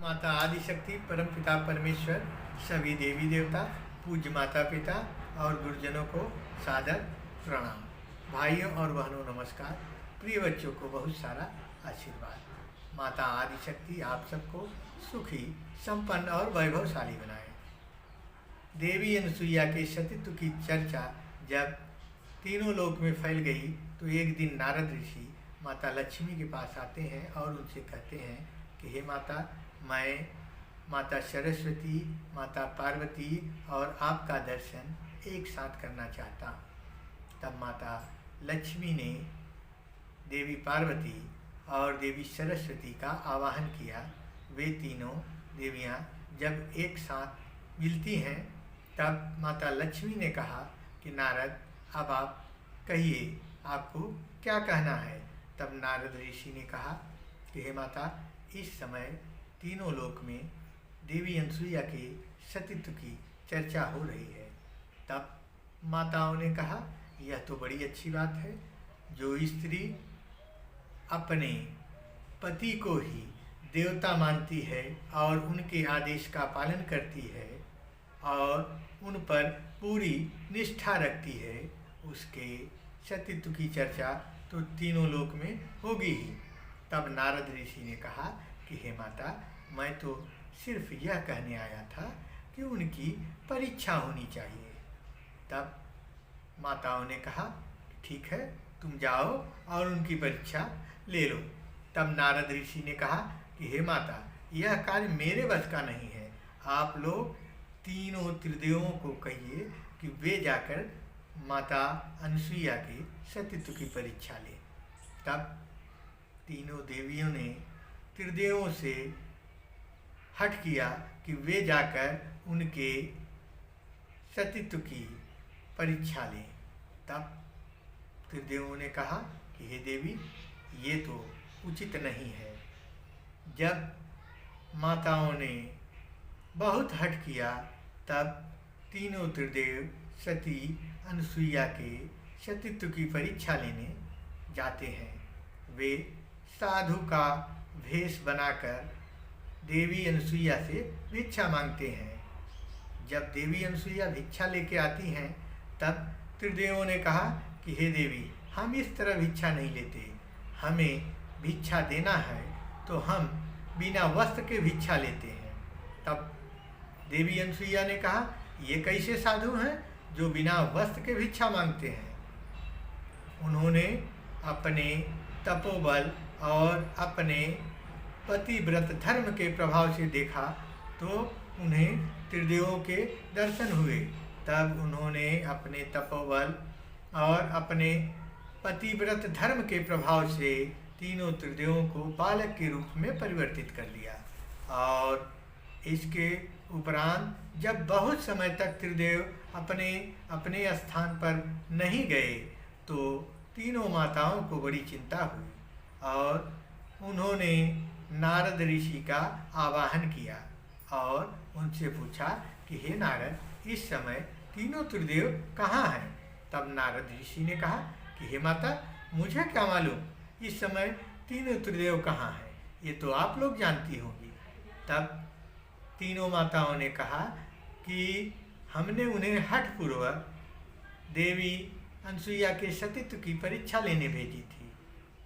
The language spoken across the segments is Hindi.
माता आदिशक्ति, परमपिता परमेश्वर, सभी देवी देवता, पूज्य माता पिता और गुरुजनों को सादर प्रणाम। भाइयों और बहनों नमस्कार। प्रिय बच्चों को बहुत सारा आशीर्वाद। माता आदिशक्ति आप सबको सुखी, संपन्न और वैभवशाली बनाए। देवी अनुसुईया के सतीत्व की चर्चा जब तीनों लोक में फैल गई तो एक दिन नारद ऋषि माता लक्ष्मी के पास आते हैं और उनसे कहते हैं कि हे माता, मैं माता सरस्वती, माता पार्वती और आपका दर्शन एक साथ करना चाहता हूँ। तब माता लक्ष्मी ने देवी पार्वती और देवी सरस्वती का आवाहन किया। वे तीनों देवियाँ जब एक साथ मिलती हैं तब माता लक्ष्मी ने कहा कि नारद, अब आप कहिए, आपको क्या कहना है। तब नारद ऋषि ने कहा कि हे माता, इस समय तीनों लोक में देवी अनुसुईया के सतीत्व की चर्चा हो रही है। तब माताओं ने कहा, यह तो बड़ी अच्छी बात है। जो स्त्री अपने पति को ही देवता मानती है और उनके आदेश का पालन करती है और उन पर पूरी निष्ठा रखती है, उसके सतीत्व की चर्चा तो तीनों लोक में होगी ही। तब नारद ऋषि ने कहा कि हे माता, मैं तो सिर्फ यह कहने आया था कि उनकी परीक्षा होनी चाहिए। तब माताओं ने कहा, ठीक है, तुम जाओ और उनकी परीक्षा ले लो। तब नारद ऋषि ने कहा कि हे माता, यह कार्य मेरे बस का नहीं है। आप लोग तीनों त्रिदेवों को कहिए कि वे जाकर माता अनुसुईया के सतीत्व की परीक्षा लें। तब तीनों देवियों ने त्रिदेवों से हट किया कि वे जाकर उनके सतीत्व की परीक्षा लें। तब त्रिदेवों ने कहा कि हे देवी, ये तो उचित नहीं है। जब माताओं ने बहुत हट किया तब तीनों त्रिदेव सती अनुसुईया के सतीत्व की परीक्षा लेने जाते हैं। वे साधु का भेष बनाकर देवी अनुसुईया से भिक्षा मांगते हैं। जब देवी अनुसुईया भिक्षा लेके आती हैं तब त्रिदेवों ने कहा कि हे देवी, हम इस तरह भिक्षा नहीं लेते। हमें भिक्षा देना है तो हम बिना वस्त्र के भिक्षा लेते हैं। तब देवी अनुसुईया ने कहा, ये कैसे साधु हैं जो बिना वस्त्र के भिक्षा मांगते हैं। उन्होंने अपने तपोबल और अपने पतिव्रत धर्म के प्रभाव से देखा तो उन्हें त्रिदेवों के दर्शन हुए। तब उन्होंने अपने तपोबल और अपने पतिव्रत धर्म के प्रभाव से तीनों त्रिदेवों को बालक के रूप में परिवर्तित कर लिया। और इसके उपरांत जब बहुत समय तक त्रिदेव अपने अपने स्थान पर नहीं गए तो तीनों माताओं को बड़ी चिंता हुई और उन्होंने नारद ऋषि का आवाहन किया और उनसे पूछा कि हे नारद, इस समय तीनों त्रिदेव कहाँ हैं। तब नारद ऋषि ने कहा कि हे माता, मुझे क्या मालूम इस समय तीनों त्रिदेव कहाँ हैं, ये तो आप लोग जानती होंगी। तब तीनों माताओं ने कहा कि हमने उन्हें हठपूर्वक देवी अनुसुईया के सतीत्व की परीक्षा लेने भेजी थी।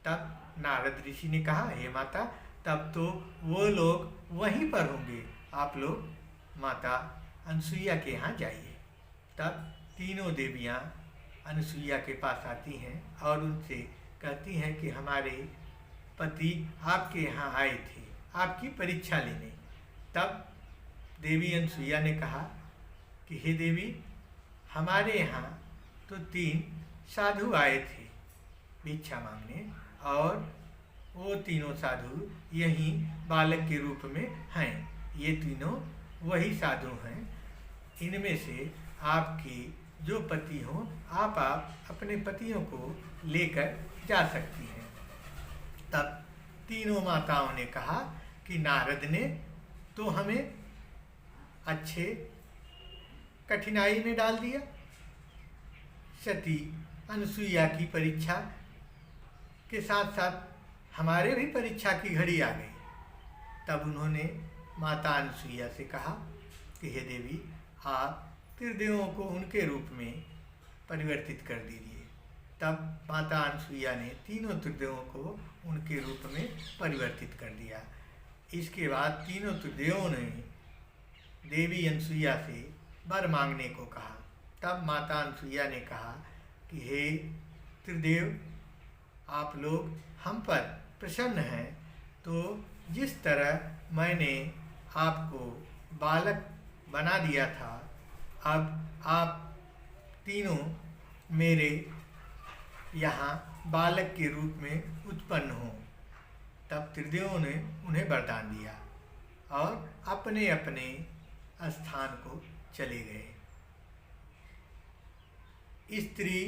तब नारद ऋषि ने कहा, हे माता, तब तो वो लोग वहीं पर होंगे, आप लोग माता अनुसुईया के यहाँ जाइए। तब तीनों देवियाँ अनुसुईया के पास आती हैं और उनसे कहती हैं कि हमारे पति आपके यहाँ आए थे आपकी परीक्षा लेने। तब देवी अनुसुईया ने कहा कि हे देवी, हमारे यहाँ तो 3 साधु आए थे भिक्षा मांगने और वो तीनों साधु यहीं बालक के रूप में हैं। ये तीनों वही साधु हैं। इनमें से आपके जो पति हों, आप अपने पतियों को लेकर जा सकती हैं। तब तीनों माताओं ने कहा कि नारद ने तो हमें अच्छे कठिनाई में डाल दिया। सती अनुसुईया की परीक्षा के साथ साथ हमारे भी परीक्षा की घड़ी आ गई। तब उन्होंने माता अनुसुईया से कहा कि हे देवी, आप त्रिदेवों को उनके रूप में परिवर्तित कर दीजिए। तब माता अनुसुईया ने तीनों त्रिदेवों को उनके रूप में परिवर्तित कर दिया। इसके बाद तीनों त्रिदेवों ने देवी अनुसुईया से वर मांगने को कहा। तब माता अनुसुईया ने कहा कि हे त्रिदेव, आप लोग हम पर प्रसन्न हैं, तो जिस तरह मैंने आपको बालक बना दिया था, अब आप तीनों मेरे यहाँ बालक के रूप में उत्पन्न हों। तब त्रिदेवों ने उन्हें वरदान दिया और अपने अपने स्थान को चले गए। स्त्री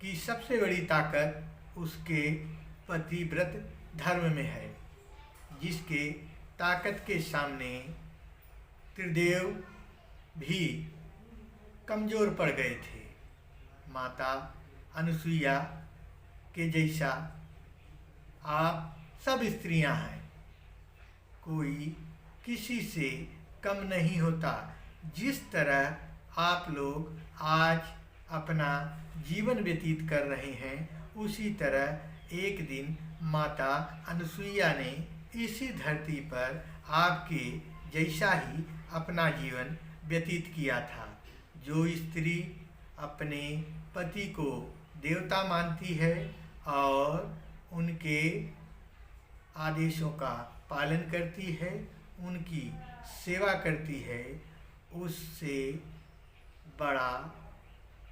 की सबसे बड़ी ताकत उसके पतिव्रत धर्म में है, जिसके ताकत के सामने त्रिदेव भी कमज़ोर पड़ गए थे। माता अनुसुईया के जैसा आप सब स्त्रियां हैं, कोई किसी से कम नहीं होता। जिस तरह आप लोग आज अपना जीवन व्यतीत कर रहे हैं, उसी तरह एक दिन माता अनुसुईया ने इसी धरती पर आपके जैसा ही अपना जीवन व्यतीत किया था। जो स्त्री अपने पति को देवता मानती है और उनके आदेशों का पालन करती है, उनकी सेवा करती है, उससे बड़ा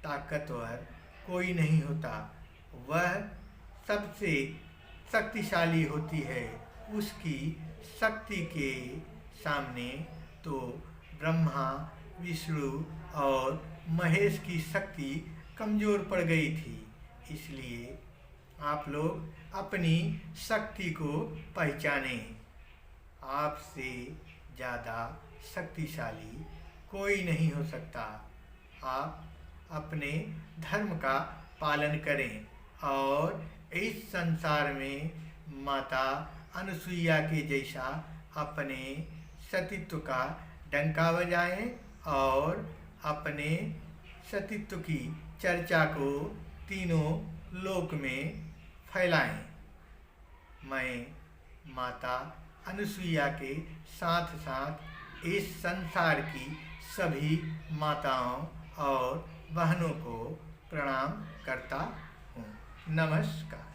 ताकतवर कोई नहीं होता। वह सबसे शक्तिशाली होती है। उसकी शक्ति के सामने तो ब्रह्मा, विष्णु और महेश की शक्ति कमज़ोर पड़ गई थी। इसलिए आप लोग अपनी शक्ति को पहचानें। आपसे ज़्यादा शक्तिशाली कोई नहीं हो सकता। आप अपने धर्म का पालन करें और इस संसार में माता अनुसुईया के जैसा अपने सतीत्व का डंका बजाएं और अपने सतीत्व की चर्चा को तीनों लोक में फैलाएं। मैं माता अनुसुईया के साथ साथ इस संसार की सभी माताओं और बहनों को प्रणाम करता हूँ। नमस्कार।